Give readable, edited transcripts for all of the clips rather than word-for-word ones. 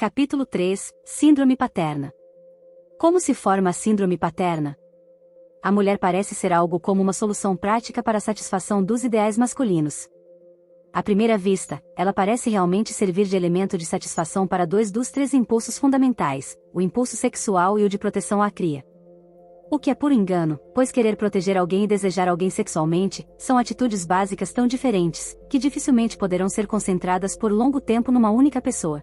Capítulo 3 – Síndrome paterna. Como se forma a síndrome paterna? A mulher parece ser algo como uma solução prática para a satisfação dos ideais masculinos. À primeira vista, ela parece realmente servir de elemento de satisfação para dois dos três impulsos fundamentais, o impulso sexual e o de proteção à cria. O que é puro engano, pois querer proteger alguém e desejar alguém sexualmente, são atitudes básicas tão diferentes, que dificilmente poderão ser concentradas por longo tempo numa única pessoa.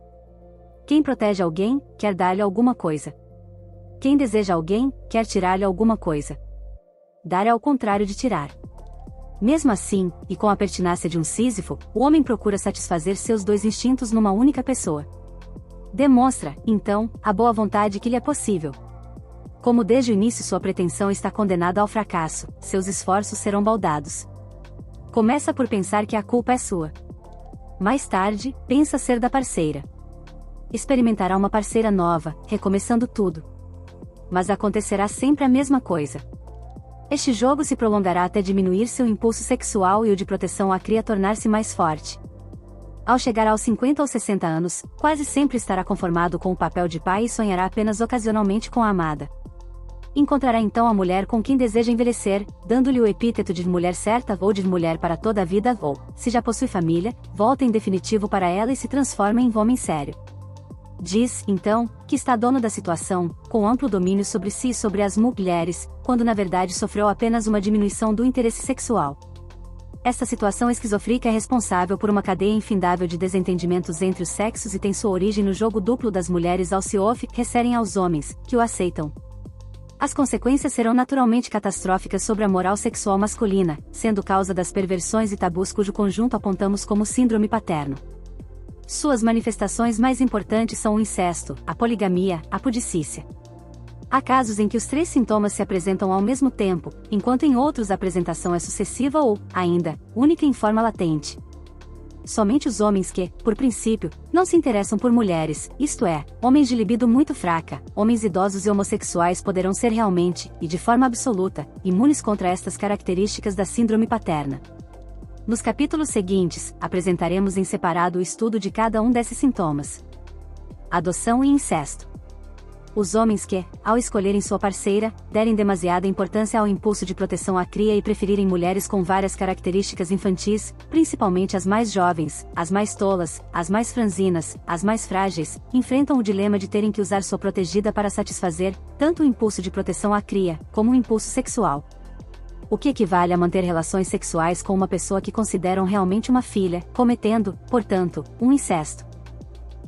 Quem protege alguém, quer dar-lhe alguma coisa. Quem deseja alguém, quer tirar-lhe alguma coisa. Dar é ao contrário de tirar. Mesmo assim, e com a pertinácia de um Sísifo, o homem procura satisfazer seus dois instintos numa única pessoa. Demonstra, então, a boa vontade que lhe é possível. Como desde o início sua pretensão está condenada ao fracasso, seus esforços serão baldados. Começa por pensar que a culpa é sua. Mais tarde, pensa ser da parceira. Experimentará uma parceira nova, recomeçando tudo. Mas acontecerá sempre a mesma coisa. Este jogo se prolongará até diminuir seu impulso sexual e o de proteção à cria tornar-se mais forte. Ao chegar aos 50 ou 60 anos, quase sempre estará conformado com o papel de pai e sonhará apenas ocasionalmente com a amada. Encontrará então a mulher com quem deseja envelhecer, dando-lhe o epíteto de mulher certa ou de mulher para toda a vida ou, se já possui família, volta em definitivo para ela e se transforma em homem sério. Diz, então, que está dono da situação, com amplo domínio sobre si e sobre as mulheres, quando na verdade sofreu apenas uma diminuição do interesse sexual. Esta situação esquizofríca é responsável por uma cadeia infindável de desentendimentos entre os sexos e tem sua origem no jogo duplo das mulheres ao se oferecerem aos homens, que o aceitam. As consequências serão naturalmente catastróficas sobre a moral sexual masculina, sendo causa das perversões e tabus cujo conjunto apontamos como síndrome paterno. Suas manifestações mais importantes são o incesto, a poligamia, a pudicícia. Há casos em que os três sintomas se apresentam ao mesmo tempo, enquanto em outros a apresentação é sucessiva ou, ainda, única em forma latente. Somente os homens que, por princípio, não se interessam por mulheres, isto é, homens de libido muito fraca, homens idosos e homossexuais poderão ser realmente, e de forma absoluta, imunes contra estas características da síndrome paterna. Nos capítulos seguintes, apresentaremos em separado o estudo de cada um desses sintomas. Adoção e incesto. Os homens que, ao escolherem sua parceira, derem demasiada importância ao impulso de proteção à cria e preferirem mulheres com várias características infantis, principalmente as mais jovens, as mais tolas, as mais franzinas, as mais frágeis, enfrentam o dilema de terem que usar sua protegida para satisfazer, tanto o impulso de proteção à cria, como o impulso sexual. O que equivale a manter relações sexuais com uma pessoa que consideram realmente uma filha, cometendo, portanto, um incesto.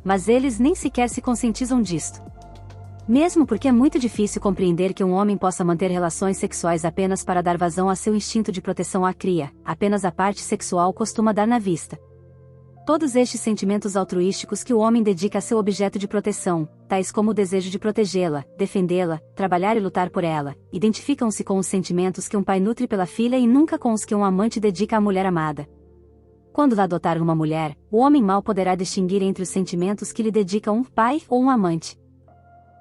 Mas eles nem sequer se conscientizam disto. Mesmo porque é muito difícil compreender que um homem possa manter relações sexuais apenas para dar vazão a seu instinto de proteção à cria, apenas a parte sexual costuma dar na vista. Todos estes sentimentos altruísticos que o homem dedica a seu objeto de proteção, tais como o desejo de protegê-la, defendê-la, trabalhar e lutar por ela, identificam-se com os sentimentos que um pai nutre pela filha e nunca com os que um amante dedica à mulher amada. Quando adotar uma mulher, o homem mal poderá distinguir entre os sentimentos que lhe dedica um pai ou um amante.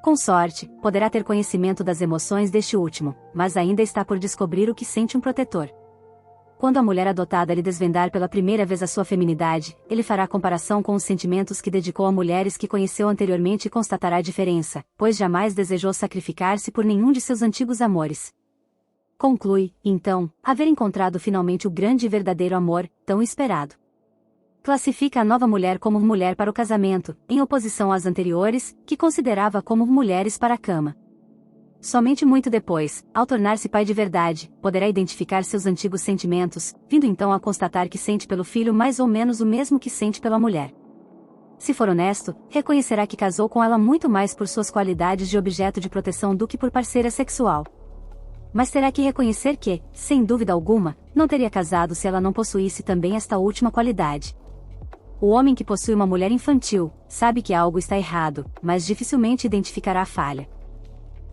Com sorte, poderá ter conhecimento das emoções deste último, mas ainda está por descobrir o que sente um protetor. Quando a mulher adotada lhe desvendar pela primeira vez a sua feminidade, ele fará comparação com os sentimentos que dedicou a mulheres que conheceu anteriormente e constatará a diferença, pois jamais desejou sacrificar-se por nenhum de seus antigos amores. Conclui, então, haver encontrado finalmente o grande e verdadeiro amor, tão esperado. Classifica a nova mulher como mulher para o casamento, em oposição às anteriores, que considerava como mulheres para a cama. Somente muito depois, ao tornar-se pai de verdade, poderá identificar seus antigos sentimentos, vindo então a constatar que sente pelo filho mais ou menos o mesmo que sente pela mulher. Se for honesto, reconhecerá que casou com ela muito mais por suas qualidades de objeto de proteção do que por parceira sexual. Mas terá que reconhecer que, sem dúvida alguma, não teria casado se ela não possuísse também esta última qualidade. O homem que possui uma mulher infantil, sabe que algo está errado, mas dificilmente identificará a falha.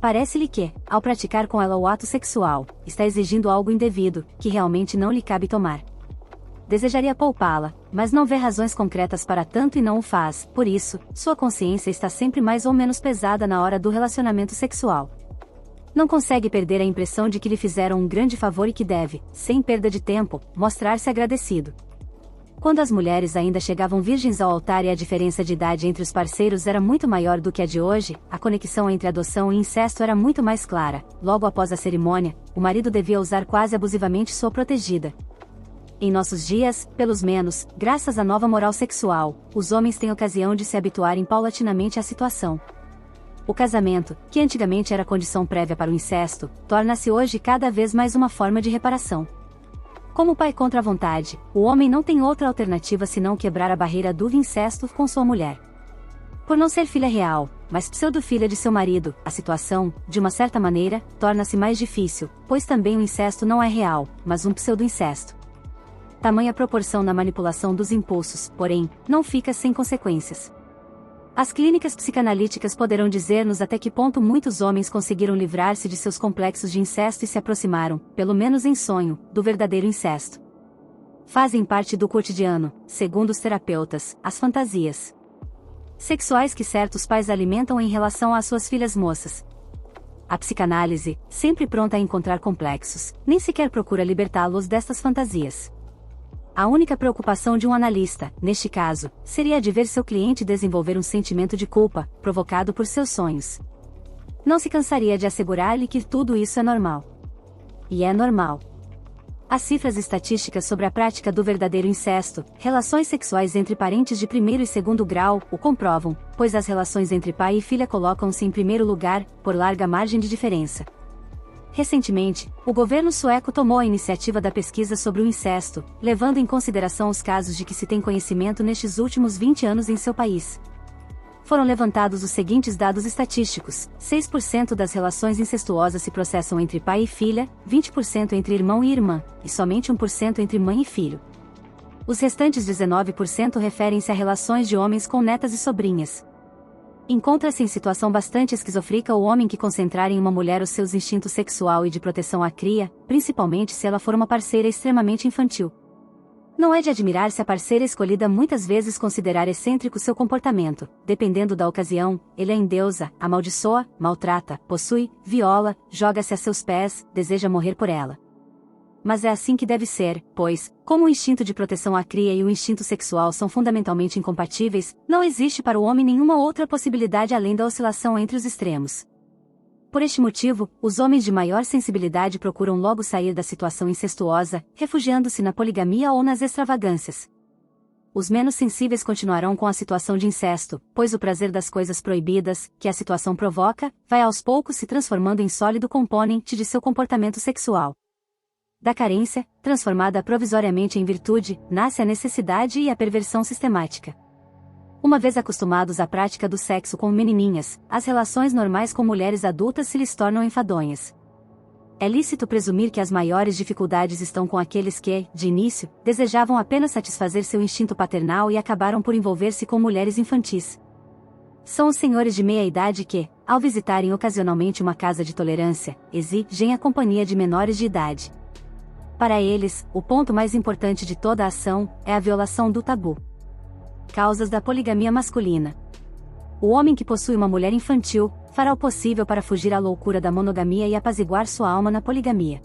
Parece-lhe que, ao praticar com ela o ato sexual, está exigindo algo indevido, que realmente não lhe cabe tomar. Desejaria poupá-la, mas não vê razões concretas para tanto e não o faz, por isso, sua consciência está sempre mais ou menos pesada na hora do relacionamento sexual. Não consegue perder a impressão de que lhe fizeram um grande favor e que deve, sem perda de tempo, mostrar-se agradecido. Quando as mulheres ainda chegavam virgens ao altar e a diferença de idade entre os parceiros era muito maior do que a de hoje, a conexão entre adoção e incesto era muito mais clara. Logo após a cerimônia, o marido devia usar quase abusivamente sua protegida. Em nossos dias, pelos menos, graças à nova moral sexual, os homens têm ocasião de se habituarem paulatinamente à situação. O casamento, que antigamente era condição prévia para o incesto, torna-se hoje cada vez mais uma forma de reparação. Como pai contra a vontade, o homem não tem outra alternativa senão quebrar a barreira do incesto com sua mulher. Por não ser filha real, mas pseudo-filha de seu marido, a situação, de uma certa maneira, torna-se mais difícil, pois também o incesto não é real, mas um pseudo-incesto. Tamanha proporção na manipulação dos impulsos, porém, não fica sem consequências. As clínicas psicanalíticas poderão dizer-nos até que ponto muitos homens conseguiram livrar-se de seus complexos de incesto e se aproximaram, pelo menos em sonho, do verdadeiro incesto. Fazem parte do cotidiano, segundo os terapeutas, as fantasias sexuais que certos pais alimentam em relação às suas filhas moças. A psicanálise, sempre pronta a encontrar complexos, nem sequer procura libertá-los destas fantasias. A única preocupação de um analista, neste caso, seria a de ver seu cliente desenvolver um sentimento de culpa, provocado por seus sonhos. Não se cansaria de assegurar-lhe que tudo isso é normal. E é normal. As cifras estatísticas sobre a prática do verdadeiro incesto, relações sexuais entre parentes de primeiro e segundo grau, o comprovam, pois as relações entre pai e filha colocam-se em primeiro lugar, por larga margem de diferença. Recentemente, o governo sueco tomou a iniciativa da pesquisa sobre o incesto, levando em consideração os casos de que se tem conhecimento nestes últimos 20 anos em seu país. Foram levantados os seguintes dados estatísticos: 6% das relações incestuosas se processam entre pai e filha, 20% entre irmão e irmã, e somente 1% entre mãe e filho. Os restantes 19% referem-se a relações de homens com netas e sobrinhas. Encontra-se em situação bastante esquizofrênica o homem que concentrar em uma mulher os seus instintos sexual e de proteção à cria, principalmente se ela for uma parceira extremamente infantil. Não é de admirar se a parceira escolhida muitas vezes considerar excêntrico seu comportamento, dependendo da ocasião, ele a endeusa, amaldiçoa, maltrata, possui, viola, joga-se a seus pés, deseja morrer por ela. Mas é assim que deve ser, pois, como o instinto de proteção à cria e o instinto sexual são fundamentalmente incompatíveis, não existe para o homem nenhuma outra possibilidade além da oscilação entre os extremos. Por este motivo, os homens de maior sensibilidade procuram logo sair da situação incestuosa, refugiando-se na poligamia ou nas extravagâncias. Os menos sensíveis continuarão com a situação de incesto, pois o prazer das coisas proibidas, que a situação provoca, vai aos poucos se transformando em sólido componente de seu comportamento sexual. Da carência, transformada provisoriamente em virtude, nasce a necessidade e a perversão sistemática. Uma vez acostumados à prática do sexo com menininhas, as relações normais com mulheres adultas se lhes tornam enfadonhas. É lícito presumir que as maiores dificuldades estão com aqueles que, de início, desejavam apenas satisfazer seu instinto paternal e acabaram por envolver-se com mulheres infantis. São os senhores de meia-idade que, ao visitarem ocasionalmente uma casa de tolerância, exigem a companhia de menores de idade. Para eles, o ponto mais importante de toda a ação é a violação do tabu. Causas da poligamia masculina. O homem que possui uma mulher infantil fará o possível para fugir à loucura da monogamia e apaziguar sua alma na poligamia.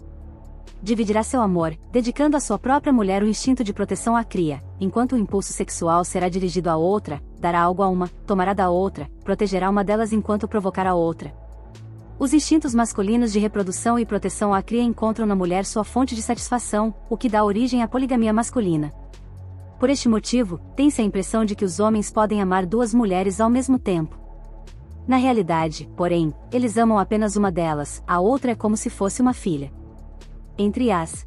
Dividirá seu amor, dedicando à sua própria mulher o instinto de proteção à cria, enquanto o impulso sexual será dirigido a outra, dará algo a uma, tomará da outra, protegerá uma delas enquanto provocará a outra. Os instintos masculinos de reprodução e proteção à cria encontram na mulher sua fonte de satisfação, o que dá origem à poligamia masculina. Por este motivo, tem-se a impressão de que os homens podem amar duas mulheres ao mesmo tempo. Na realidade, porém, eles amam apenas uma delas, a outra é como se fosse uma filha. Entre as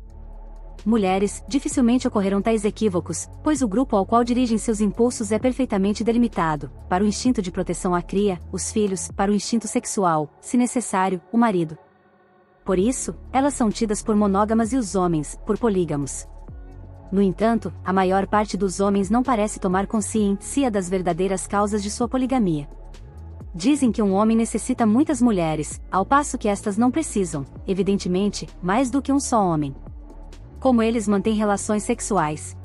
mulheres, dificilmente ocorrerão tais equívocos, pois o grupo ao qual dirigem seus impulsos é perfeitamente delimitado, para o instinto de proteção à cria, os filhos, para o instinto sexual, se necessário, o marido. Por isso, elas são tidas por monógamas e os homens, por polígamos. No entanto, a maior parte dos homens não parece tomar consciência das verdadeiras causas de sua poligamia. Dizem que um homem necessita muitas mulheres, ao passo que estas não precisam, evidentemente, mais do que um só homem. Como eles mantêm relações sexuais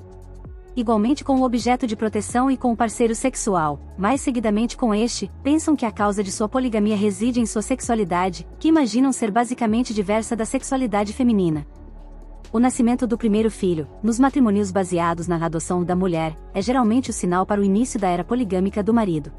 igualmente com o objeto de proteção e com o parceiro sexual, mais seguidamente com este, pensam que a causa de sua poligamia reside em sua sexualidade, que imaginam ser basicamente diversa da sexualidade feminina. O nascimento do primeiro filho, nos matrimônios baseados na adoção da mulher, é geralmente o sinal para o início da era poligâmica do marido.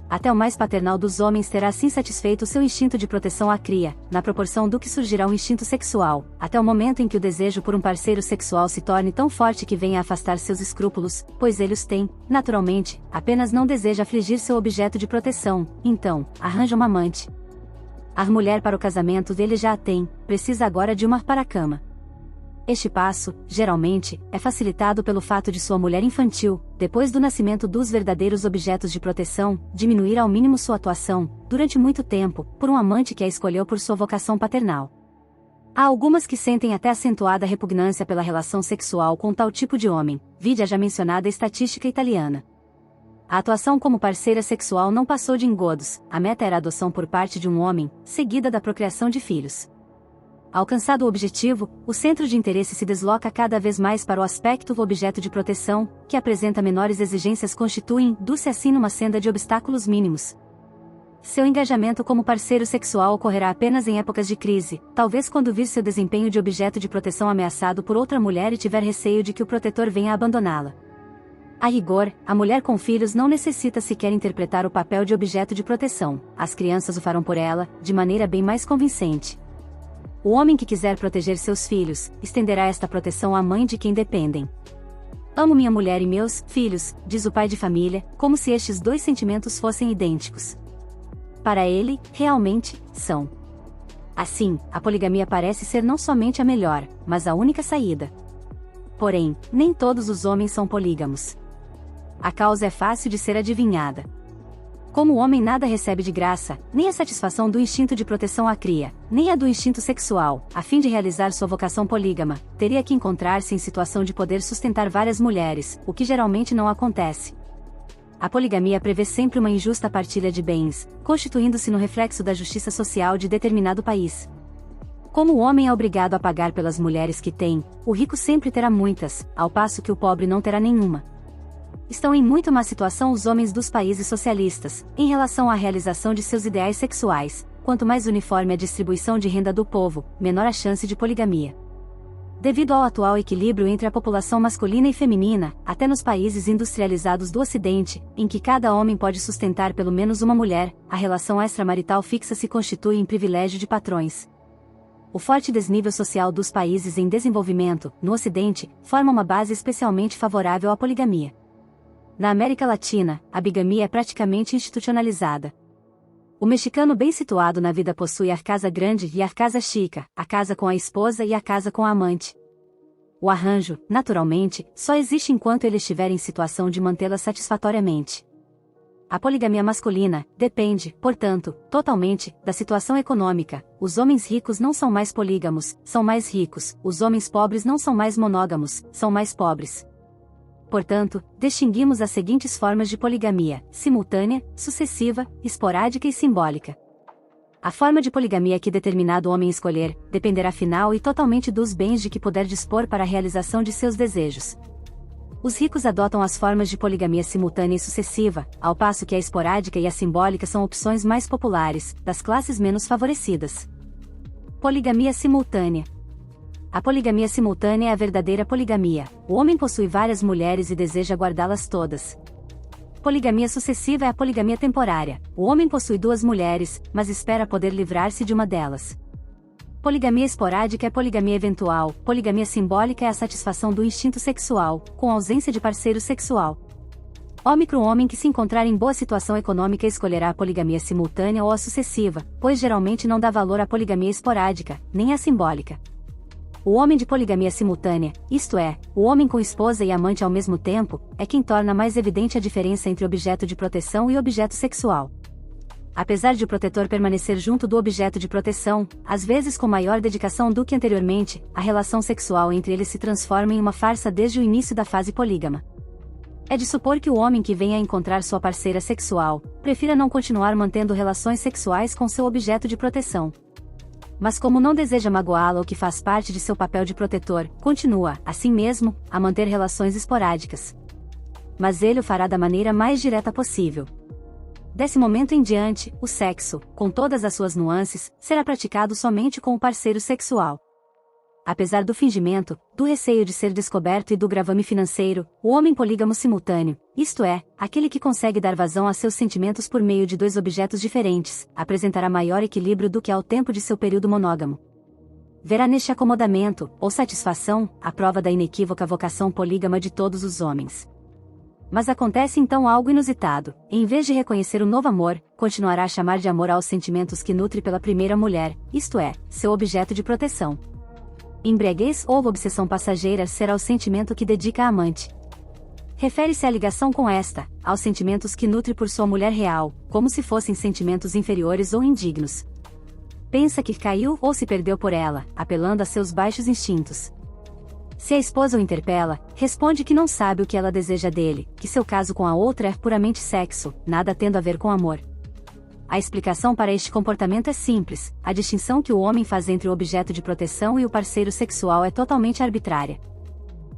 Até o mais paternal dos homens terá assim satisfeito seu instinto de proteção à cria, na proporção do que surgirá um instinto sexual, até o momento em que o desejo por um parceiro sexual se torne tão forte que venha a afastar seus escrúpulos, pois ele os tem, naturalmente, apenas não deseja afligir seu objeto de proteção, então, arranja uma amante. A mulher para o casamento dele já a tem, precisa agora de uma para a cama. Este passo, geralmente, é facilitado pelo fato de sua mulher infantil, depois do nascimento dos verdadeiros objetos de proteção, diminuir ao mínimo sua atuação, durante muito tempo, por um amante que a escolheu por sua vocação paternal. Há algumas que sentem até acentuada repugnância pela relação sexual com tal tipo de homem, vide a já mencionada estatística italiana. A atuação como parceira sexual não passou de engodos, a meta era a adoção por parte de um homem, seguida da procriação de filhos. Alcançado o objetivo, o centro de interesse se desloca cada vez mais para o aspecto do objeto de proteção, que apresenta menores exigências constituem-se assim numa senda de obstáculos mínimos. Seu engajamento como parceiro sexual ocorrerá apenas em épocas de crise, talvez quando vir seu desempenho de objeto de proteção ameaçado por outra mulher e tiver receio de que o protetor venha a abandoná-la. A rigor, a mulher com filhos não necessita sequer interpretar o papel de objeto de proteção, as crianças o farão por ela, de maneira bem mais convincente. O homem que quiser proteger seus filhos, estenderá esta proteção à mãe de quem dependem. Amo minha mulher e meus filhos, diz o pai de família, como se estes dois sentimentos fossem idênticos. Para ele, realmente, são. Assim, a poligamia parece ser não somente a melhor, mas a única saída. Porém, nem todos os homens são polígamos. A causa é fácil de ser adivinhada. Como o homem nada recebe de graça, nem a satisfação do instinto de proteção à cria, nem a do instinto sexual, a fim de realizar sua vocação polígama, teria que encontrar-se em situação de poder sustentar várias mulheres, o que geralmente não acontece. A poligamia prevê sempre uma injusta partilha de bens, constituindo-se no reflexo da justiça social de determinado país. Como o homem é obrigado a pagar pelas mulheres que tem, o rico sempre terá muitas, ao passo que o pobre não terá nenhuma. Estão em muito má situação os homens dos países socialistas, em relação à realização de seus ideais sexuais. Quanto mais uniforme a distribuição de renda do povo, menor a chance de poligamia. Devido ao atual equilíbrio entre a população masculina e feminina, até nos países industrializados do Ocidente, em que cada homem pode sustentar pelo menos uma mulher, a relação extramarital fixa se constitui em privilégio de patrões. O forte desnível social dos países em desenvolvimento, no Ocidente, forma uma base especialmente favorável à poligamia. Na América Latina, a bigamia é praticamente institucionalizada. O mexicano bem situado na vida possui a casa grande e a casa chica, a casa com a esposa e a casa com a amante. O arranjo, naturalmente, só existe enquanto ele estiver em situação de mantê-la satisfatoriamente. A poligamia masculina depende, portanto, totalmente, da situação econômica. Os homens ricos não são mais polígamos, são mais ricos. Os homens pobres não são mais monógamos, são mais pobres. Portanto, distinguimos as seguintes formas de poligamia: simultânea, sucessiva, esporádica e simbólica. A forma de poligamia que determinado homem escolher, dependerá final e totalmente dos bens de que puder dispor para a realização de seus desejos. Os ricos adotam as formas de poligamia simultânea e sucessiva, ao passo que a esporádica e a simbólica são opções mais populares, das classes menos favorecidas. Poligamia simultânea. A poligamia simultânea é a verdadeira poligamia. O homem possui várias mulheres e deseja guardá-las todas. Poligamia sucessiva é a poligamia temporária. O homem possui duas mulheres, mas espera poder livrar-se de uma delas. Poligamia esporádica é poligamia eventual. Poligamia simbólica é a satisfação do instinto sexual, com ausência de parceiro sexual. O homem que se encontrar em boa situação econômica escolherá a poligamia simultânea ou a sucessiva, pois geralmente não dá valor à poligamia esporádica, nem à simbólica. O homem de poligamia simultânea, isto é, o homem com esposa e amante ao mesmo tempo, é quem torna mais evidente a diferença entre objeto de proteção e objeto sexual. Apesar de o protetor permanecer junto do objeto de proteção, às vezes com maior dedicação do que anteriormente, a relação sexual entre eles se transforma em uma farsa desde o início da fase polígama. É de supor que o homem que venha a encontrar sua parceira sexual, prefira não continuar mantendo relações sexuais com seu objeto de proteção. Mas como não deseja magoá-la ou que faz parte de seu papel de protetor, continua, assim mesmo, a manter relações esporádicas. Mas ele o fará da maneira mais direta possível. Desse momento em diante, o sexo, com todas as suas nuances, será praticado somente com o parceiro sexual. apesar do fingimento, do receio de ser descoberto e do gravame financeiro, o homem polígamo simultâneo, isto é, aquele que consegue dar vazão a seus sentimentos por meio de dois objetos diferentes, apresentará maior equilíbrio do que ao tempo de seu período monógamo. Verá neste acomodamento, ou satisfação, a prova da inequívoca vocação polígama de todos os homens. Mas acontece então algo inusitado: em vez de reconhecer o novo amor, continuará a chamar de amor aos sentimentos que nutre pela primeira mulher, isto é, seu objeto de proteção. Embriaguez ou obsessão passageira será o sentimento que dedica à amante. Refere-se à ligação com esta, aos sentimentos que nutre por sua mulher real, como se fossem sentimentos inferiores ou indignos. Pensa que caiu ou se perdeu por ela, apelando a seus baixos instintos. Se a esposa o interpela, responde que não sabe o que ela deseja dele, que seu caso com a outra é puramente sexo, nada tendo a ver com amor. A explicação para este comportamento é simples: a distinção que o homem faz entre o objeto de proteção e o parceiro sexual é totalmente arbitrária.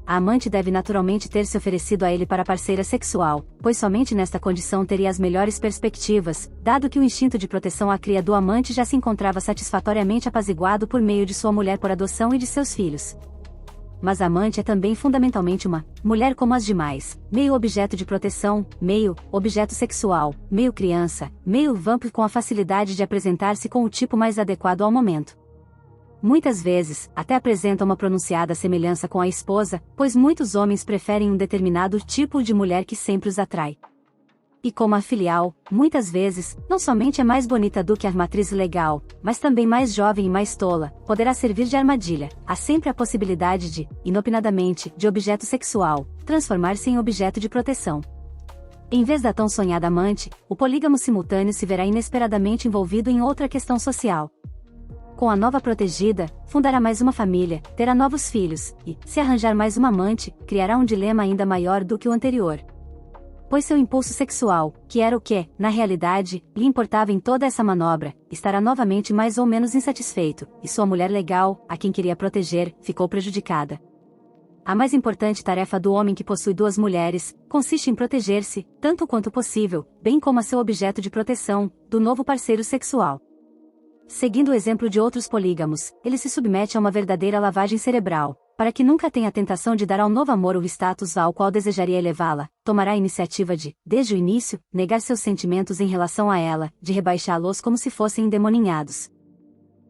A amante deve naturalmente ter se oferecido a ele para parceira sexual, pois somente nesta condição teria as melhores perspectivas, dado que o instinto de proteção à cria do amante já se encontrava satisfatoriamente apaziguado por meio de sua mulher por adoção e de seus filhos. Mas a amante é também fundamentalmente uma mulher como as demais, meio objeto de proteção, meio objeto sexual, meio criança, meio vampiro com a facilidade de apresentar-se com o tipo mais adequado ao momento. Muitas vezes, até apresenta uma pronunciada semelhança com a esposa, pois muitos homens preferem um determinado tipo de mulher que sempre os atrai. E como a filial, muitas vezes, não somente é mais bonita do que a matriz legal, mas também mais jovem e mais tola, poderá servir de armadilha. Há sempre a possibilidade de, inopinadamente, de objeto sexual, transformar-se em objeto de proteção. Em vez da tão sonhada amante, o polígamo simultâneo se verá inesperadamente envolvido em outra questão social. Com a nova protegida, fundará mais uma família, terá novos filhos, e, se arranjar mais uma amante, criará um dilema ainda maior do que o anterior. Pois seu impulso sexual, que era o que, na realidade, lhe importava em toda essa manobra, estará novamente mais ou menos insatisfeito, e sua mulher legal, a quem queria proteger, ficou prejudicada. A mais importante tarefa do homem que possui duas mulheres, consiste em proteger-se, tanto quanto possível, bem como a seu objeto de proteção, do novo parceiro sexual. Seguindo o exemplo de outros polígamos, ele se submete a uma verdadeira lavagem cerebral, para que nunca tenha a tentação de dar ao novo amor o status ao qual desejaria elevá-la, tomará a iniciativa de, desde o início, negar seus sentimentos em relação a ela, de rebaixá-los como se fossem endemoninhados.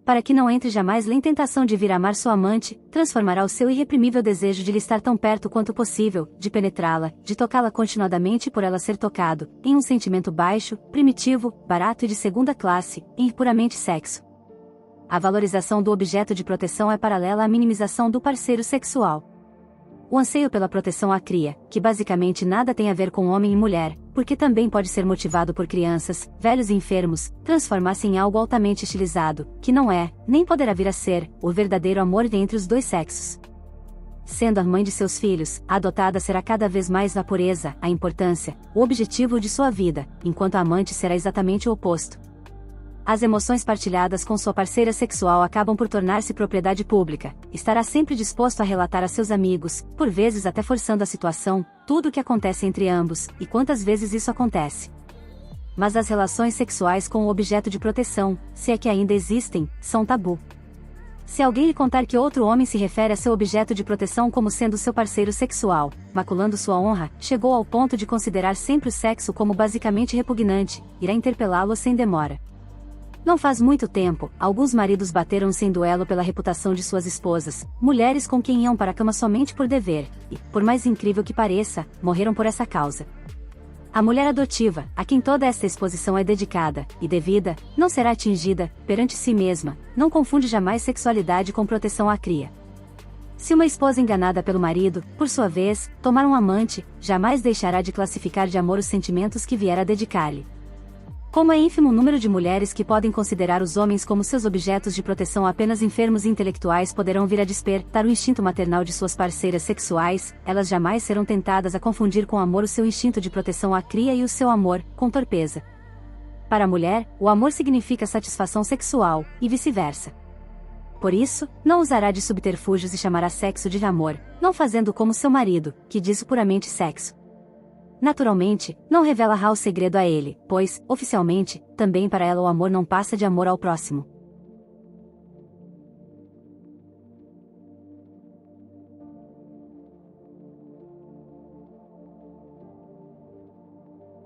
Para que não entre jamais em tentação de vir amar sua amante, transformará o seu irreprimível desejo de lhe estar tão perto quanto possível, de penetrá-la, de tocá-la continuadamente por ela ser tocado, em um sentimento baixo, primitivo, barato e de segunda classe, em puramente sexo. A valorização do objeto de proteção é paralela à minimização do parceiro sexual. O anseio pela proteção à cria, que basicamente nada tem a ver com homem e mulher, porque também pode ser motivado por crianças, velhos e enfermos, transformar-se em algo altamente estilizado, que não é, nem poderá vir a ser, o verdadeiro amor entre os dois sexos. Sendo a mãe de seus filhos, a adotada será cada vez mais a pureza, a importância, o objetivo de sua vida, enquanto a amante será exatamente o oposto. As emoções partilhadas com sua parceira sexual acabam por tornar-se propriedade pública. Estará sempre disposto a relatar a seus amigos, por vezes até forçando a situação, tudo o que acontece entre ambos, e quantas vezes isso acontece. Mas as relações sexuais com o objeto de proteção, se é que ainda existem, são tabu. Se alguém lhe contar que outro homem se refere a seu objeto de proteção como sendo seu parceiro sexual, maculando sua honra, chegou ao ponto de considerar sempre o sexo como basicamente repugnante, irá interpelá-lo sem demora. Não faz muito tempo, alguns maridos bateram-se em duelo pela reputação de suas esposas, mulheres com quem iam para a cama somente por dever, e, por mais incrível que pareça, morreram por essa causa. A mulher adotiva, a quem toda esta exposição é dedicada, e devida, não será atingida, perante si mesma, não confunde jamais sexualidade com proteção à cria. Se uma esposa enganada pelo marido, por sua vez, tomar um amante, jamais deixará de classificar de amor os sentimentos que vier a dedicar-lhe. Como é ínfimo o número de mulheres que podem considerar os homens como seus objetos de proteção apenas enfermos e intelectuais poderão vir a despertar o instinto maternal de suas parceiras sexuais, elas jamais serão tentadas a confundir com amor o seu instinto de proteção à cria e o seu amor, com torpeza. Para a mulher, o amor significa satisfação sexual, e vice-versa. Por isso, não usará de subterfúgios e chamará sexo de amor, não fazendo como seu marido, que diz puramente sexo. Naturalmente, não revelará o segredo a ele, pois, oficialmente, também para ela o amor não passa de amor ao próximo.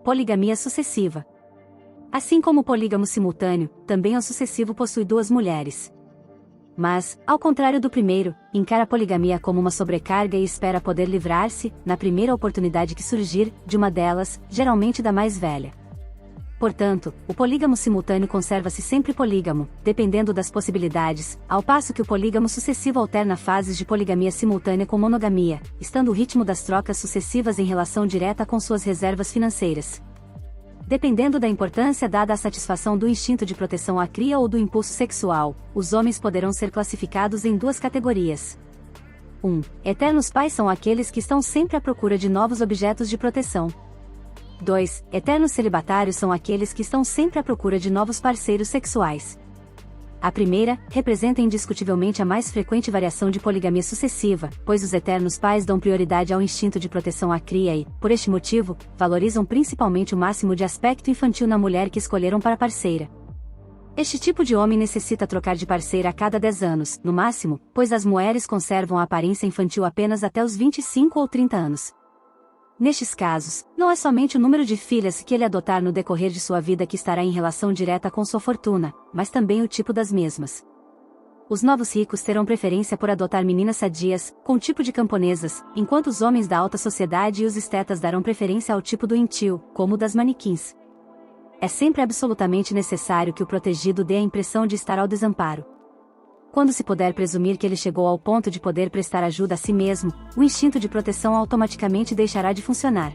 Poligamia sucessiva. Assim como o polígamo simultâneo, também o sucessivo possui duas mulheres. Mas, ao contrário do primeiro, encara a poligamia como uma sobrecarga e espera poder livrar-se, na primeira oportunidade que surgir, de uma delas, geralmente da mais velha. Portanto, o polígamo simultâneo conserva-se sempre polígamo, dependendo das possibilidades, ao passo que o polígamo sucessivo alterna fases de poligamia simultânea com monogamia, estando o ritmo das trocas sucessivas em relação direta com suas reservas financeiras. Dependendo da importância dada à satisfação do instinto de proteção à cria ou do impulso sexual, os homens poderão ser classificados em duas categorias. 1. Eternos pais são aqueles que estão sempre à procura de novos objetos de proteção. 2. Eternos celibatários são aqueles que estão sempre à procura de novos parceiros sexuais. A primeira, representa indiscutivelmente a mais frequente variação de poligamia sucessiva, pois os eternos pais dão prioridade ao instinto de proteção à cria e, por este motivo, valorizam principalmente o máximo de aspecto infantil na mulher que escolheram para parceira. Este tipo de homem necessita trocar de parceira a cada 10 anos, no máximo, pois as mulheres conservam a aparência infantil apenas até os 25 ou 30 anos. Nestes casos, não é somente o número de filhas que ele adotar no decorrer de sua vida que estará em relação direta com sua fortuna, mas também o tipo das mesmas. Os novos ricos terão preferência por adotar meninas sadias, com tipo de camponesas, enquanto os homens da alta sociedade e os estetas darão preferência ao tipo do intio, como o das manequins. É sempre absolutamente necessário que o protegido dê a impressão de estar ao desamparo. Quando se puder presumir que ele chegou ao ponto de poder prestar ajuda a si mesmo, o instinto de proteção automaticamente deixará de funcionar.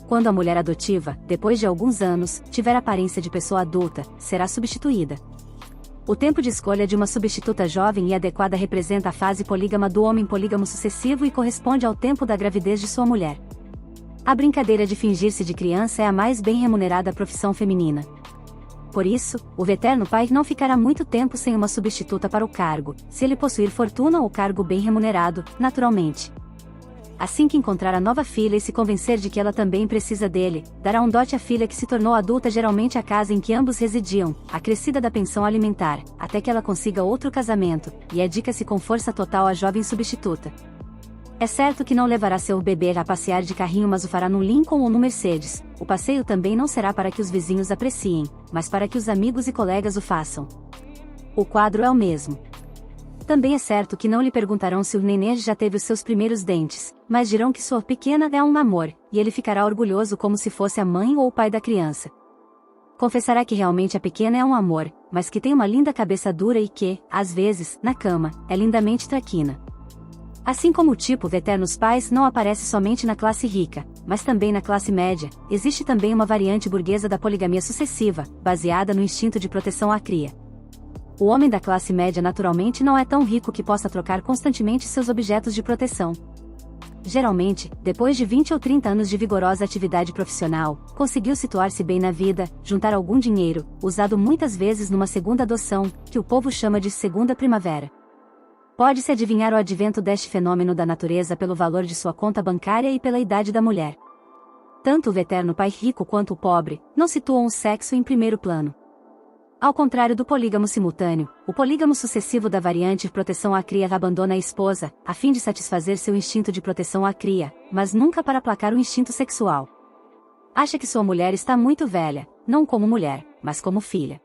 Quando a mulher adotiva, depois de alguns anos, tiver aparência de pessoa adulta, será substituída. O tempo de escolha de uma substituta jovem e adequada representa a fase polígama do homem polígamo sucessivo e corresponde ao tempo da gravidez de sua mulher. A brincadeira de fingir-se de criança é a mais bem remunerada profissão feminina. Por isso, o veterano pai não ficará muito tempo sem uma substituta para o cargo, se ele possuir fortuna ou cargo bem remunerado, naturalmente. Assim que encontrar a nova filha e se convencer de que ela também precisa dele, dará um dote à filha que se tornou adulta, geralmente a casa em que ambos residiam, acrescida da pensão alimentar, até que ela consiga outro casamento, e dedica-se com força total à jovem substituta. É certo que não levará seu bebê a passear de carrinho, mas o fará no Lincoln ou no Mercedes. O passeio também não será para que os vizinhos apreciem, mas para que os amigos e colegas o façam. O quadro é o mesmo. Também é certo que não lhe perguntarão se o nenê já teve os seus primeiros dentes, mas dirão que sua pequena é um amor, e ele ficará orgulhoso como se fosse a mãe ou o pai da criança. Confessará que realmente a pequena é um amor, mas que tem uma linda cabeça dura e que, às vezes, na cama, é lindamente traquina. Assim como o tipo veternos pais não aparece somente na classe rica, mas também na classe média, existe também uma variante burguesa da poligamia sucessiva, baseada no instinto de proteção à cria. O homem da classe média naturalmente não é tão rico que possa trocar constantemente seus objetos de proteção. Geralmente, depois de 20 ou 30 anos de vigorosa atividade profissional, conseguiu situar-se bem na vida, juntar algum dinheiro, usado muitas vezes numa segunda adoção, que o povo chama de segunda primavera. Pode-se adivinhar o advento deste fenômeno da natureza pelo valor de sua conta bancária e pela idade da mulher. Tanto o veterano pai rico quanto o pobre, não situam o sexo em primeiro plano. Ao contrário do polígamo simultâneo, o polígamo sucessivo da variante proteção à cria abandona a esposa, a fim de satisfazer seu instinto de proteção à cria, mas nunca para aplacar o instinto sexual. Acha que sua mulher está muito velha, não como mulher, mas como filha.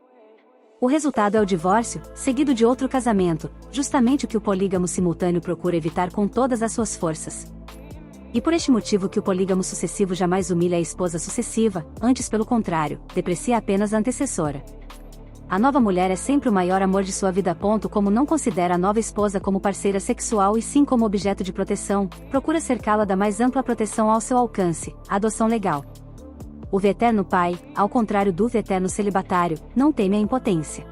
O resultado é o divórcio, seguido de outro casamento, justamente o que o polígamo simultâneo procura evitar com todas as suas forças. E por este motivo que o polígamo sucessivo jamais humilha a esposa sucessiva, antes pelo contrário, deprecia apenas a antecessora. A nova mulher é sempre o maior amor de sua vida. Como não considera a nova esposa como parceira sexual e sim como objeto de proteção, procura cercá-la da mais ampla proteção ao seu alcance, a adoção legal. O veterano pai, ao contrário do veterano celibatário, não teme a impotência.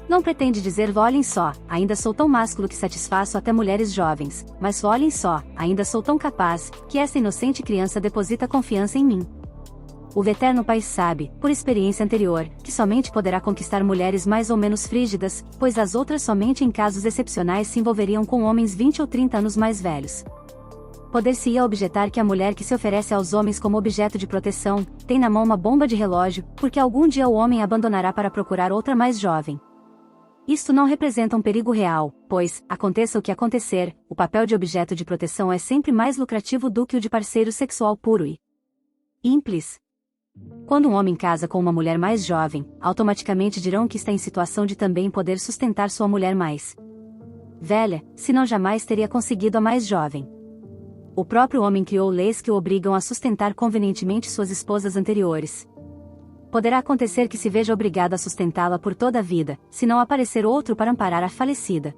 Não pretende dizer olhem só, ainda sou tão másculo que satisfaço até mulheres jovens, mas olhem só, ainda sou tão capaz, que essa inocente criança deposita confiança em mim. O veterano pai sabe, por experiência anterior, que somente poderá conquistar mulheres mais ou menos frígidas, pois as outras somente em casos excepcionais se envolveriam com homens 20 ou 30 anos mais velhos. Poder-se-ia objetar que a mulher que se oferece aos homens como objeto de proteção, tem na mão uma bomba de relógio, porque algum dia o homem a abandonará para procurar outra mais jovem. Isto não representa um perigo real, pois, aconteça o que acontecer, o papel de objeto de proteção é sempre mais lucrativo do que o de parceiro sexual puro e simples. Quando um homem casa com uma mulher mais jovem, automaticamente dirão que está em situação de também poder sustentar sua mulher mais velha, senão jamais teria conseguido a mais jovem. O próprio homem criou leis que o obrigam a sustentar convenientemente suas esposas anteriores. Poderá acontecer que se veja obrigado a sustentá-la por toda a vida, se não aparecer outro para amparar a falecida.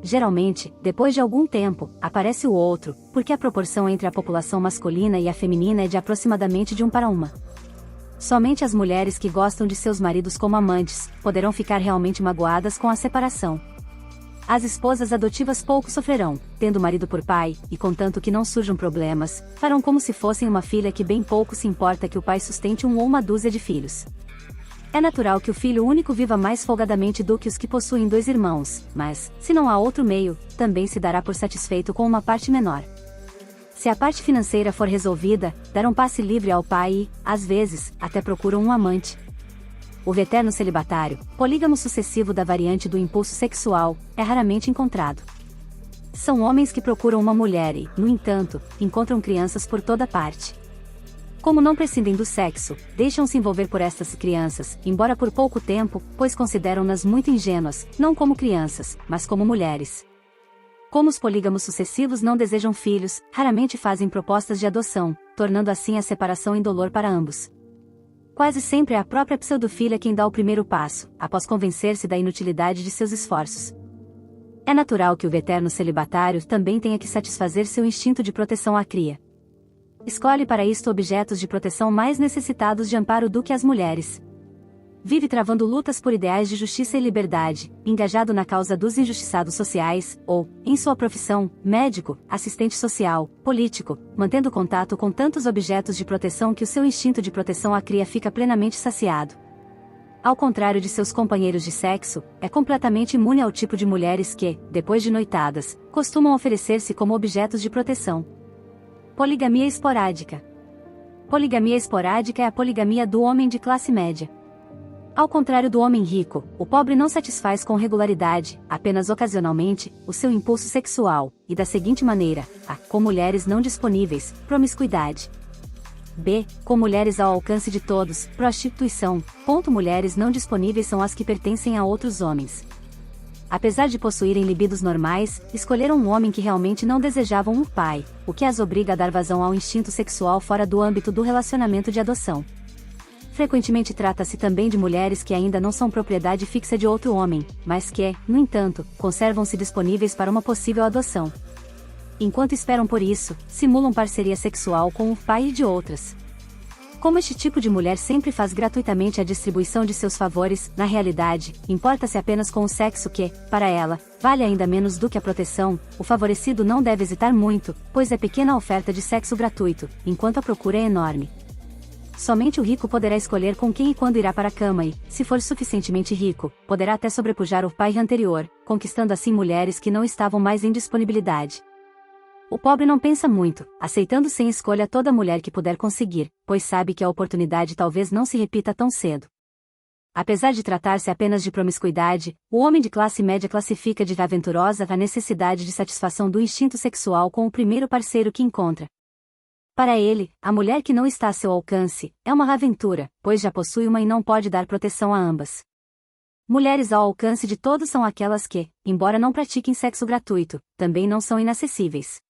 Geralmente, depois de algum tempo, aparece o outro, porque a proporção entre a população masculina e a feminina é de aproximadamente de 1 para 1. Somente as mulheres que gostam de seus maridos como amantes, poderão ficar realmente magoadas com a separação. As esposas adotivas pouco sofrerão, tendo o marido por pai, e contanto que não surjam problemas, farão como se fossem uma filha que bem pouco se importa que o pai sustente um ou uma dúzia de filhos. É natural que o filho único viva mais folgadamente do que os que possuem 2 irmãos, mas, se não há outro meio, também se dará por satisfeito com uma parte menor. Se a parte financeira for resolvida, darão passe livre ao pai e, às vezes, até procuram um amante. O veterano celibatário, polígamo sucessivo da variante do impulso sexual, é raramente encontrado. São homens que procuram uma mulher e, no entanto, encontram crianças por toda parte. Como não prescindem do sexo, deixam-se envolver por estas crianças, embora por pouco tempo, pois consideram-nas muito ingênuas, não como crianças, mas como mulheres. Como os polígamos sucessivos não desejam filhos, raramente fazem propostas de adoção, tornando assim a separação indolor para ambos. Quase sempre é a própria pseudofilha quem dá o primeiro passo, após convencer-se da inutilidade de seus esforços. É natural que o veterano celibatário também tenha que satisfazer seu instinto de proteção à cria. Escolhe para isto objetos de proteção mais necessitados de amparo do que as mulheres. Vive travando lutas por ideais de justiça e liberdade, engajado na causa dos injustiçados sociais, ou, em sua profissão, médico, assistente social, político, mantendo contato com tantos objetos de proteção que o seu instinto de proteção à cria fica plenamente saciado. Ao contrário de seus companheiros de sexo, é completamente imune ao tipo de mulheres que, depois de noitadas, costumam oferecer-se como objetos de proteção. Poligamia esporádica. Poligamia esporádica é a poligamia do homem de classe média. Ao contrário do homem rico, o pobre não satisfaz com regularidade, apenas ocasionalmente, o seu impulso sexual, e da seguinte maneira: a. Com mulheres não disponíveis, promiscuidade. B. Com mulheres ao alcance de todos, prostituição. Mulheres não disponíveis são as que pertencem a outros homens. Apesar de possuírem libidos normais, escolheram um homem que realmente não desejavam um pai, o que as obriga a dar vazão ao instinto sexual fora do âmbito do relacionamento de adoção. Frequentemente trata-se também de mulheres que ainda não são propriedade fixa de outro homem, mas que, no entanto, conservam-se disponíveis para uma possível adoção. Enquanto esperam por isso, simulam parceria sexual com o pai de outras. Como este tipo de mulher sempre faz gratuitamente a distribuição de seus favores, na realidade, importa-se apenas com o sexo que, para ela, vale ainda menos do que a proteção, o favorecido não deve hesitar muito, pois é pequena a oferta de sexo gratuito, enquanto a procura é enorme. Somente o rico poderá escolher com quem e quando irá para a cama e, se for suficientemente rico, poderá até sobrepujar o pai anterior, conquistando assim mulheres que não estavam mais em disponibilidade. O pobre não pensa muito, aceitando sem escolha toda mulher que puder conseguir, pois sabe que a oportunidade talvez não se repita tão cedo. Apesar de tratar-se apenas de promiscuidade, o homem de classe média classifica de aventurosa a necessidade de satisfação do instinto sexual com o primeiro parceiro que encontra. Para ele, a mulher que não está a seu alcance, é uma aventura, pois já possui uma e não pode dar proteção a ambas. Mulheres ao alcance de todos são aquelas que, embora não pratiquem sexo gratuito, também não são inacessíveis.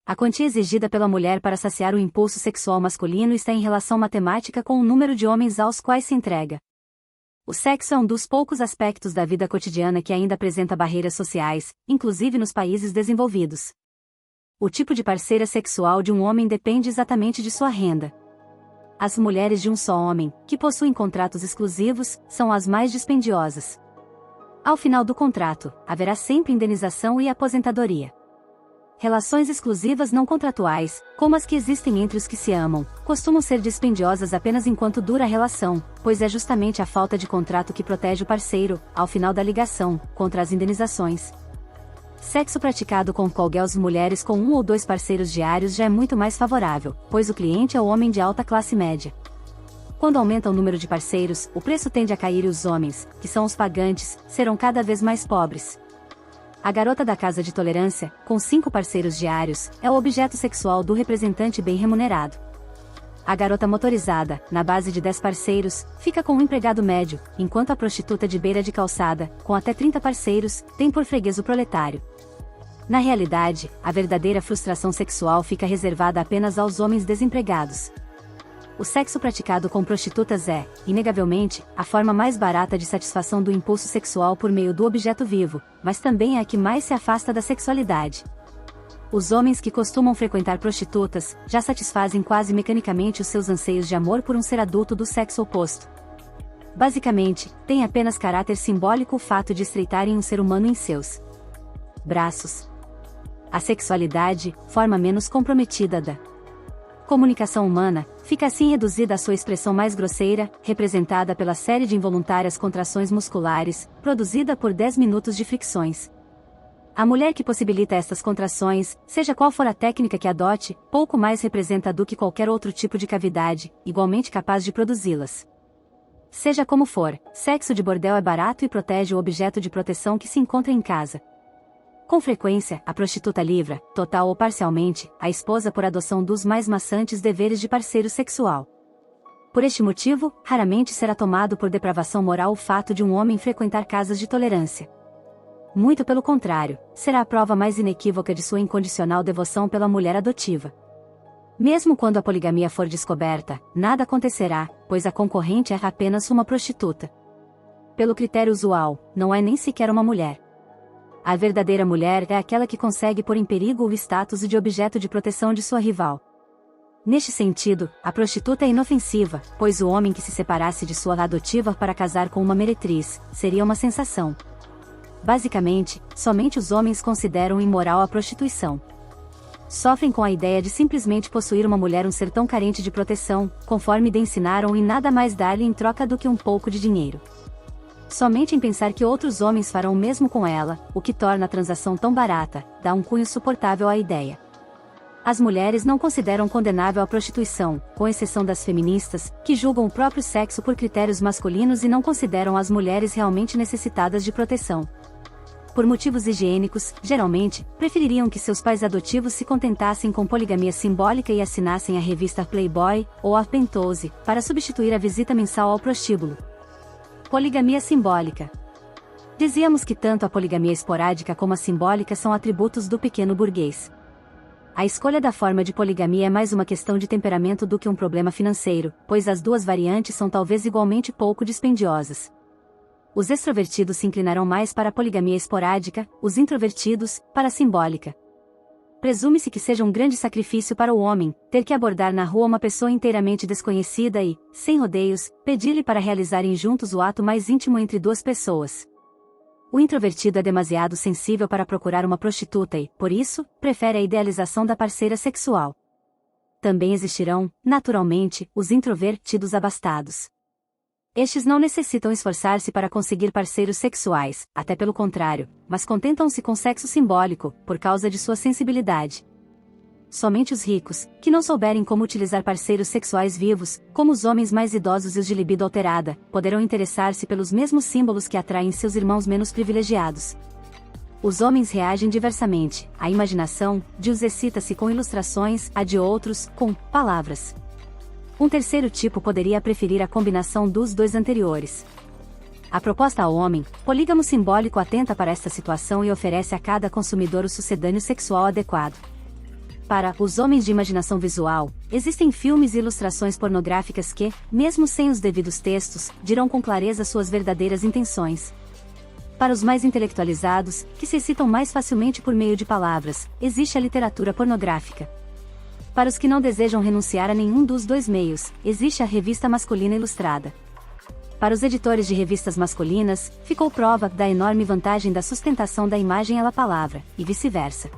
A quantia exigida pela mulher para saciar o impulso sexual masculino está em relação matemática com o número de homens aos quais se entrega. O sexo é um dos poucos aspectos da vida cotidiana que ainda apresenta barreiras sociais, inclusive nos países desenvolvidos. O tipo de parceira sexual de um homem depende exatamente de sua renda. As mulheres de um só homem, que possuem contratos exclusivos, são as mais dispendiosas. Ao final do contrato, haverá sempre indenização e aposentadoria. Relações exclusivas não contratuais, como as que existem entre os que se amam, costumam ser dispendiosas apenas enquanto dura a relação, pois é justamente a falta de contrato que protege o parceiro, ao final da ligação, contra as indenizações. Sexo praticado com qualquer mulheres com 1 ou 2 parceiros diários já é muito mais favorável, pois o cliente é o homem de alta classe média. Quando aumenta o número de parceiros, o preço tende a cair e os homens, que são os pagantes, serão cada vez mais pobres. A garota da casa de tolerância, com 5 parceiros diários, é o objeto sexual do representante bem remunerado. A garota motorizada, na base de 10 parceiros, fica com um empregado médio, enquanto a prostituta de beira de calçada, com até 30 parceiros, tem por freguês o proletário. Na realidade, a verdadeira frustração sexual fica reservada apenas aos homens desempregados. O sexo praticado com prostitutas é, inegavelmente, a forma mais barata de satisfação do impulso sexual por meio do objeto vivo, mas também é a que mais se afasta da sexualidade. Os homens que costumam frequentar prostitutas já satisfazem quase mecanicamente os seus anseios de amor por um ser adulto do sexo oposto. Basicamente, tem apenas caráter simbólico o fato de estreitarem um ser humano em seus braços. A sexualidade, forma menos comprometida da comunicação humana, fica assim reduzida à sua expressão mais grosseira, representada pela série de involuntárias contrações musculares, produzida por 10 minutos de fricções. A mulher que possibilita estas contrações, seja qual for a técnica que adote, pouco mais representa do que qualquer outro tipo de cavidade, igualmente capaz de produzi-las. Seja como for, sexo de bordel é barato e protege o objeto de proteção que se encontra em casa. Com frequência, a prostituta livra, total ou parcialmente, a esposa por adoção dos mais maçantes deveres de parceiro sexual. Por este motivo, raramente será tomado por depravação moral o fato de um homem frequentar casas de tolerância. Muito pelo contrário, será a prova mais inequívoca de sua incondicional devoção pela mulher adotiva. Mesmo quando a poligamia for descoberta, nada acontecerá, pois a concorrente é apenas uma prostituta. Pelo critério usual, não é nem sequer uma mulher. A verdadeira mulher é aquela que consegue pôr em perigo o status de objeto de proteção de sua rival. Neste sentido, a prostituta é inofensiva, pois o homem que se separasse de sua adotiva para casar com uma meretriz, seria uma sensação. Basicamente, somente os homens consideram imoral a prostituição. Sofrem com a ideia de simplesmente possuir uma mulher um ser tão carente de proteção, conforme lhe ensinaram e nada mais dar-lhe em troca do que um pouco de dinheiro. Somente em pensar que outros homens farão o mesmo com ela, o que torna a transação tão barata, dá um cunho suportável à ideia. As mulheres não consideram condenável a prostituição, com exceção das feministas, que julgam o próprio sexo por critérios masculinos e não consideram as mulheres realmente necessitadas de proteção. Por motivos higiênicos, geralmente, prefeririam que seus pais adotivos se contentassem com poligamia simbólica e assinassem a revista Playboy, ou a Penthouse, para substituir a visita mensal ao prostíbulo. Poligamia simbólica. Dizíamos que tanto a poligamia esporádica como a simbólica são atributos do pequeno burguês. A escolha da forma de poligamia é mais uma questão de temperamento do que um problema financeiro, pois as duas variantes são talvez igualmente pouco dispendiosas. Os extrovertidos se inclinarão mais para a poligamia esporádica, os introvertidos, para a simbólica. Presume-se que seja um grande sacrifício para o homem, ter que abordar na rua uma pessoa inteiramente desconhecida e, sem rodeios, pedir-lhe para realizarem juntos o ato mais íntimo entre duas pessoas. O introvertido é demasiado sensível para procurar uma prostituta e, por isso, prefere a idealização da parceira sexual. Também existirão, naturalmente, os introvertidos abastados. Estes não necessitam esforçar-se para conseguir parceiros sexuais, até pelo contrário, mas contentam-se com sexo simbólico, por causa de sua sensibilidade. Somente os ricos, que não souberem como utilizar parceiros sexuais vivos, como os homens mais idosos e os de libido alterada, poderão interessar-se pelos mesmos símbolos que atraem seus irmãos menos privilegiados. Os homens reagem diversamente, a imaginação de uns excita-se com ilustrações, a de outros, com palavras. Um terceiro tipo poderia preferir a combinação dos dois anteriores. A proposta ao homem, polígamo simbólico atenta para esta situação e oferece a cada consumidor o sucedâneo sexual adequado. Para os homens de imaginação visual, existem filmes e ilustrações pornográficas que, mesmo sem os devidos textos, dirão com clareza suas verdadeiras intenções. Para os mais intelectualizados, que se excitam mais facilmente por meio de palavras, existe a literatura pornográfica. Para os que não desejam renunciar a nenhum dos dois meios, existe a revista masculina ilustrada. Para os editores de revistas masculinas, ficou prova da enorme vantagem da sustentação da imagem à palavra, e vice-versa.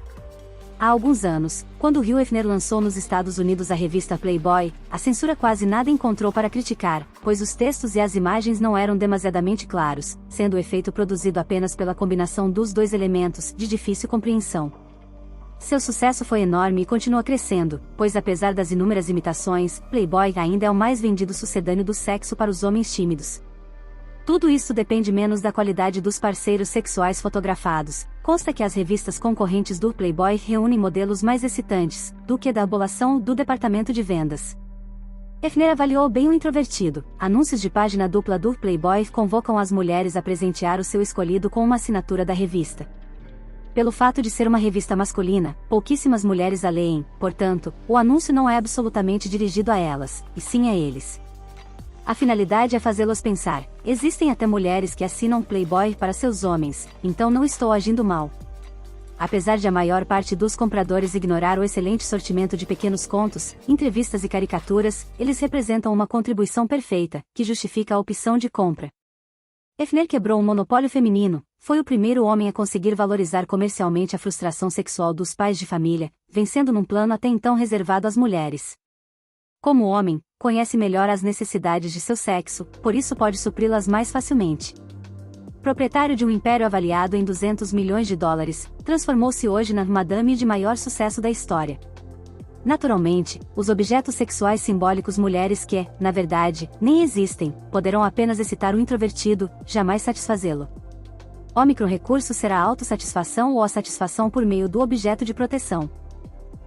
Há alguns anos, quando Hugh Hefner lançou nos Estados Unidos a revista Playboy, a censura quase nada encontrou para criticar, pois os textos e as imagens não eram demasiadamente claros, sendo o efeito produzido apenas pela combinação dos dois elementos, de difícil compreensão. Seu sucesso foi enorme e continua crescendo, pois apesar das inúmeras imitações, Playboy ainda é o mais vendido sucedâneo do sexo para os homens tímidos. Tudo isso depende menos da qualidade dos parceiros sexuais fotografados. Consta que as revistas concorrentes do Playboy reúnem modelos mais excitantes, do que da abolação do departamento de vendas. Hefner avaliou bem o introvertido. Anúncios de página dupla do Playboy convocam as mulheres a presentear o seu escolhido com uma assinatura da revista. Pelo fato de ser uma revista masculina, pouquíssimas mulheres a leem, portanto, o anúncio não é absolutamente dirigido a elas, e sim a eles. A finalidade é fazê-los pensar: existem até mulheres que assinam Playboy para seus homens, então não estou agindo mal. Apesar de a maior parte dos compradores ignorar o excelente sortimento de pequenos contos, entrevistas e caricaturas, eles representam uma contribuição perfeita, que justifica a opção de compra. Hefner quebrou um monopólio feminino, foi o primeiro homem a conseguir valorizar comercialmente a frustração sexual dos pais de família, vencendo num plano até então reservado às mulheres. Como homem, conhece melhor as necessidades de seu sexo, por isso pode supri-las mais facilmente. Proprietário de um império avaliado em 200 milhões de dólares, transformou-se hoje na madame de maior sucesso da história. Naturalmente, os objetos sexuais simbólicos mulheres que, na verdade, nem existem, poderão apenas excitar o introvertido, jamais satisfazê-lo. O micro-recurso será a autossatisfação ou a satisfação por meio do objeto de proteção.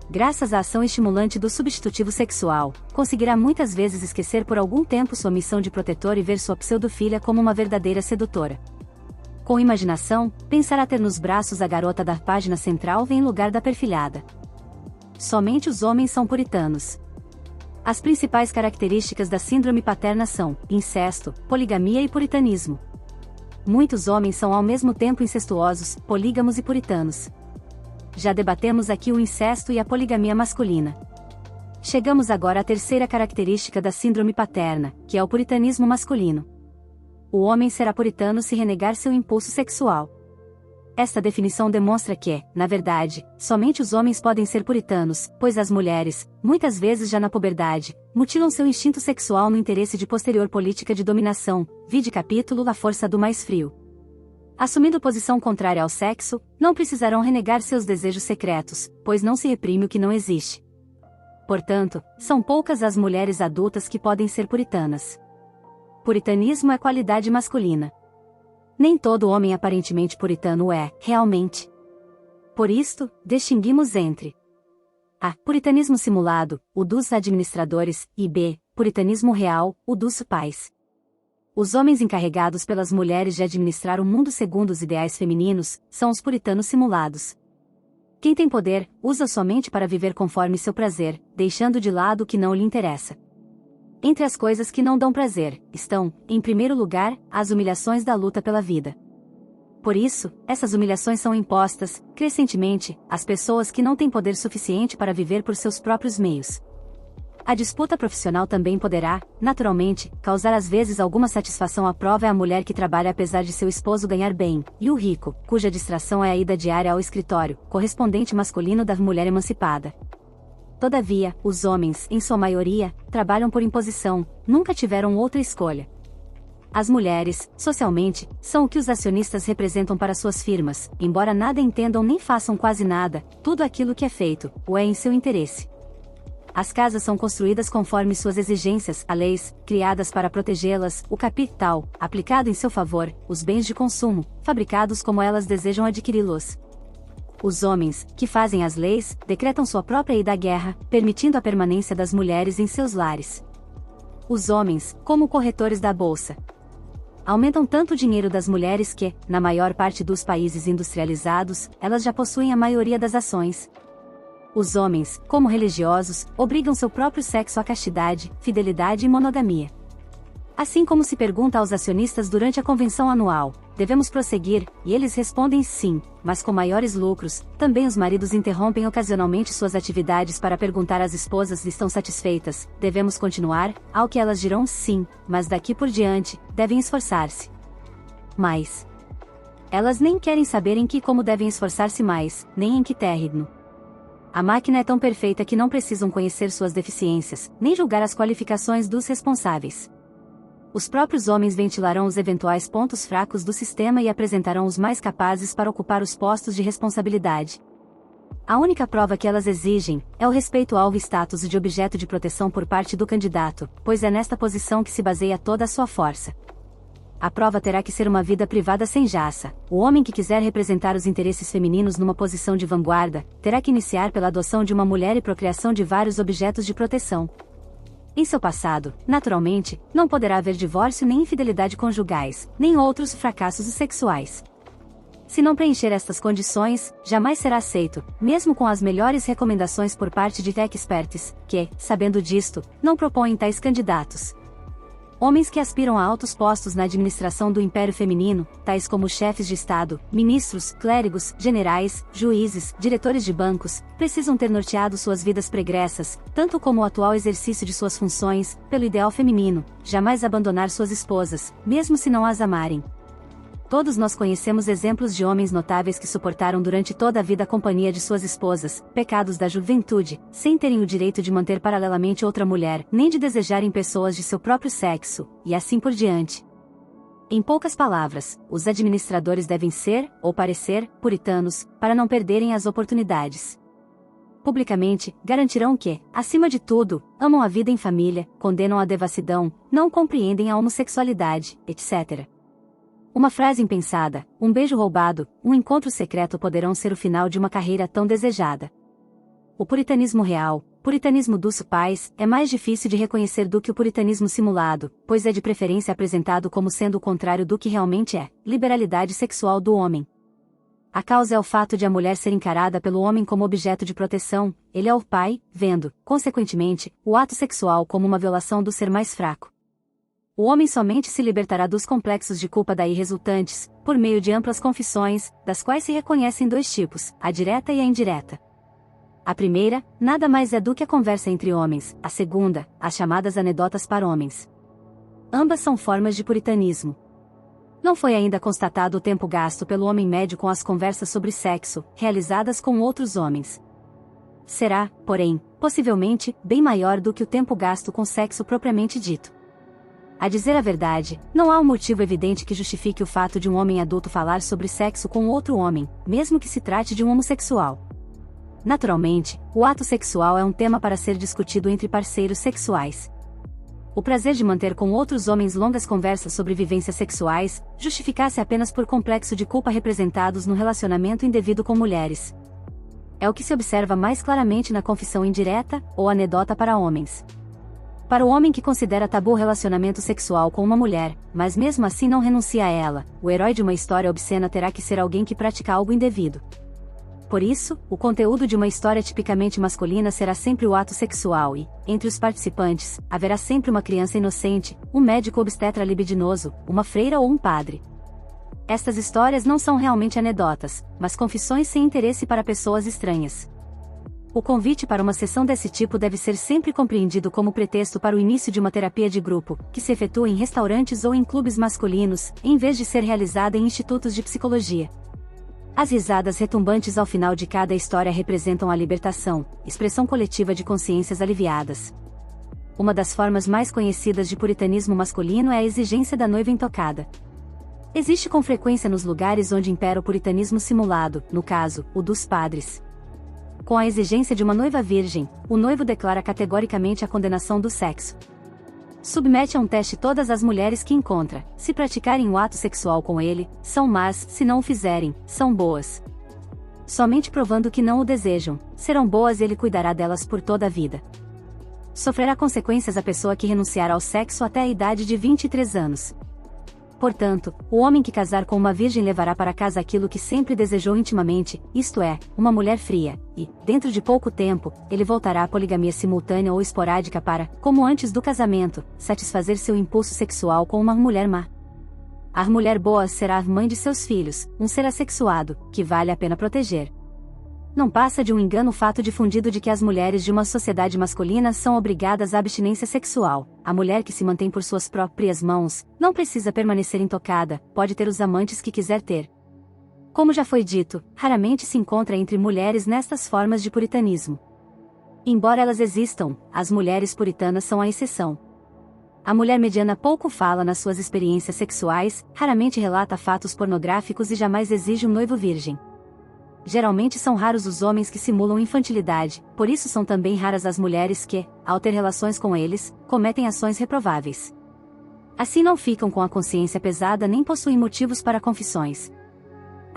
Graças à ação estimulante do substitutivo sexual, conseguirá muitas vezes esquecer por algum tempo sua missão de protetor e ver sua pseudofilha como uma verdadeira sedutora. Com imaginação, pensará ter nos braços a garota da página central em lugar da perfilhada. Somente os homens são puritanos. As principais características da síndrome paterna são incesto, poligamia e puritanismo. Muitos homens são ao mesmo tempo incestuosos, polígamos e puritanos. Já debatemos aqui o incesto e a poligamia masculina. Chegamos agora à terceira característica da síndrome paterna, que é o puritanismo masculino. O homem será puritano se renegar seu impulso sexual. Esta definição demonstra que, na verdade, somente os homens podem ser puritanos, pois as mulheres, muitas vezes já na puberdade, mutilam seu instinto sexual no interesse de posterior política de dominação, vide capítulo A Força do Mais Frio. Assumindo posição contrária ao sexo, não precisarão renegar seus desejos secretos, pois não se reprime o que não existe. Portanto, são poucas as mulheres adultas que podem ser puritanas. Puritanismo é qualidade masculina. Nem todo homem aparentemente puritano é, realmente. Por isto, distinguimos entre a. Puritanismo simulado, o dos administradores, e b. Puritanismo real, o dos pais. Os homens encarregados pelas mulheres de administrar o mundo segundo os ideais femininos, são os puritanos simulados. Quem tem poder, usa somente para viver conforme seu prazer, deixando de lado o que não lhe interessa. Entre as coisas que não dão prazer, estão, em primeiro lugar, as humilhações da luta pela vida. Por isso, essas humilhações são impostas, crescentemente, às pessoas que não têm poder suficiente para viver por seus próprios meios. A disputa profissional também poderá, naturalmente, causar às vezes alguma satisfação. A prova é a mulher que trabalha apesar de seu esposo ganhar bem, e o rico, cuja distração é a ida diária ao escritório, correspondente masculino da mulher emancipada. Todavia, os homens, em sua maioria, trabalham por imposição, nunca tiveram outra escolha. As mulheres, socialmente, são o que os acionistas representam para suas firmas, embora nada entendam nem façam quase nada, tudo aquilo que é feito, o é em seu interesse. As casas são construídas conforme suas exigências, as leis, criadas para protegê-las, o capital, aplicado em seu favor, os bens de consumo, fabricados como elas desejam adquiri-los. Os homens, que fazem as leis, decretam sua própria ida à guerra, permitindo a permanência das mulheres em seus lares. Os homens, como corretores da bolsa, aumentam tanto o dinheiro das mulheres que, na maior parte dos países industrializados, elas já possuem a maioria das ações. Os homens, como religiosos, obrigam seu próprio sexo à castidade, fidelidade e monogamia. Assim como se pergunta aos acionistas durante a convenção anual, devemos prosseguir, e eles respondem sim, mas com maiores lucros. Também os maridos interrompem ocasionalmente suas atividades para perguntar às esposas se estão satisfeitas, devemos continuar, ao que elas dirão sim, mas daqui por diante, devem esforçar-se mais. Elas nem querem saber em que e como devem esforçar-se mais, nem em que terreno. A máquina é tão perfeita que não precisam conhecer suas deficiências, nem julgar as qualificações dos responsáveis. Os próprios homens ventilarão os eventuais pontos fracos do sistema e apresentarão os mais capazes para ocupar os postos de responsabilidade. A única prova que elas exigem é o respeito ao status de objeto de proteção por parte do candidato, pois é nesta posição que se baseia toda a sua força. A prova terá que ser uma vida privada sem jaça. O homem que quiser representar os interesses femininos numa posição de vanguarda, terá que iniciar pela adoção de uma mulher e procriação de vários objetos de proteção. Em seu passado, naturalmente, não poderá haver divórcio nem infidelidade conjugais, nem outros fracassos sexuais. Se não preencher estas condições, jamais será aceito, mesmo com as melhores recomendações por parte de experts, que, sabendo disto, não propõem tais candidatos. Homens que aspiram a altos postos na administração do Império Feminino, tais como chefes de Estado, ministros, clérigos, generais, juízes, diretores de bancos, precisam ter norteado suas vidas pregressas, tanto como o atual exercício de suas funções, pelo ideal feminino, jamais abandonar suas esposas, mesmo se não as amarem. Todos nós conhecemos exemplos de homens notáveis que suportaram durante toda a vida a companhia de suas esposas, pecados da juventude, sem terem o direito de manter paralelamente outra mulher, nem de desejarem pessoas de seu próprio sexo, e assim por diante. Em poucas palavras, os administradores devem ser, ou parecer, puritanos, para não perderem as oportunidades. Publicamente, garantirão que, acima de tudo, amam a vida em família, condenam a devassidão, não compreendem a homossexualidade, etc. Uma frase impensada, um beijo roubado, um encontro secreto poderão ser o final de uma carreira tão desejada. O puritanismo real, puritanismo dos pais, é mais difícil de reconhecer do que o puritanismo simulado, pois é de preferência apresentado como sendo o contrário do que realmente é, liberalidade sexual do homem. A causa é o fato de a mulher ser encarada pelo homem como objeto de proteção, ele é o pai, vendo, consequentemente, o ato sexual como uma violação do ser mais fraco. O homem somente se libertará dos complexos de culpa daí resultantes, por meio de amplas confissões, das quais se reconhecem dois tipos, a direta e a indireta. A primeira, nada mais é do que a conversa entre homens, a segunda, as chamadas anedotas para homens. Ambas são formas de puritanismo. Não foi ainda constatado o tempo gasto pelo homem médio com as conversas sobre sexo, realizadas com outros homens. Será, porém, possivelmente, bem maior do que o tempo gasto com sexo propriamente dito. A dizer a verdade, não há um motivo evidente que justifique o fato de um homem adulto falar sobre sexo com outro homem, mesmo que se trate de um homossexual. Naturalmente, o ato sexual é um tema para ser discutido entre parceiros sexuais. O prazer de manter com outros homens longas conversas sobre vivências sexuais, justificasse apenas por complexo de culpa representados no relacionamento indevido com mulheres. É o que se observa mais claramente na confissão indireta, ou anedota para homens. Para o homem que considera tabu o relacionamento sexual com uma mulher, mas mesmo assim não renuncia a ela, o herói de uma história obscena terá que ser alguém que pratica algo indevido. Por isso, o conteúdo de uma história tipicamente masculina será sempre o ato sexual e, entre os participantes, haverá sempre uma criança inocente, um médico obstetra libidinoso, uma freira ou um padre. Estas histórias não são realmente anedotas, mas confissões sem interesse para pessoas estranhas. O convite para uma sessão desse tipo deve ser sempre compreendido como pretexto para o início de uma terapia de grupo, que se efetua em restaurantes ou em clubes masculinos, em vez de ser realizada em institutos de psicologia. As risadas retumbantes ao final de cada história representam a libertação, expressão coletiva de consciências aliviadas. Uma das formas mais conhecidas de puritanismo masculino é a exigência da noiva intocada. Existe com frequência nos lugares onde impera o puritanismo simulado, no caso, o dos padres. Com a exigência de uma noiva virgem, o noivo declara categoricamente a condenação do sexo. Submete a um teste todas as mulheres que encontra, se praticarem o ato sexual com ele, são más, se não o fizerem, são boas. Somente provando que não o desejam, serão boas e ele cuidará delas por toda a vida. Sofrerá consequências a pessoa que renunciar ao sexo até a idade de 23 anos. Portanto, o homem que casar com uma virgem levará para casa aquilo que sempre desejou intimamente, isto é, uma mulher fria, e, dentro de pouco tempo, ele voltará à poligamia simultânea ou esporádica para, como antes do casamento, satisfazer seu impulso sexual com uma mulher má. A mulher boa será a mãe de seus filhos, um ser assexuado, que vale a pena proteger. Não passa de um engano o fato difundido de que as mulheres de uma sociedade masculina são obrigadas à abstinência sexual. A mulher que se mantém por suas próprias mãos, não precisa permanecer intocada, pode ter os amantes que quiser ter. Como já foi dito, raramente se encontra entre mulheres nestas formas de puritanismo. Embora elas existam, as mulheres puritanas são a exceção. A mulher mediana pouco fala nas suas experiências sexuais, raramente relata fatos pornográficos e jamais exige um noivo virgem. Geralmente são raros os homens que simulam infantilidade, por isso são também raras as mulheres que, ao ter relações com eles, cometem ações reprováveis. Assim não ficam com a consciência pesada nem possuem motivos para confissões.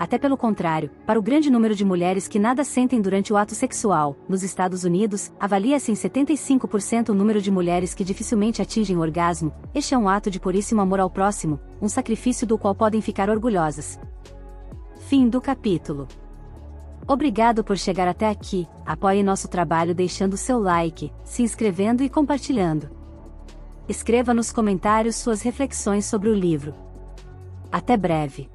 Até pelo contrário, para o grande número de mulheres que nada sentem durante o ato sexual, nos Estados Unidos, avalia-se em 75% o número de mulheres que dificilmente atingem o orgasmo. Este é um ato de puríssimo amor ao próximo, um sacrifício do qual podem ficar orgulhosas. Fim do capítulo. Obrigado por chegar até aqui. Apoie nosso trabalho deixando seu like, se inscrevendo e compartilhando. Escreva nos comentários suas reflexões sobre o livro. Até breve.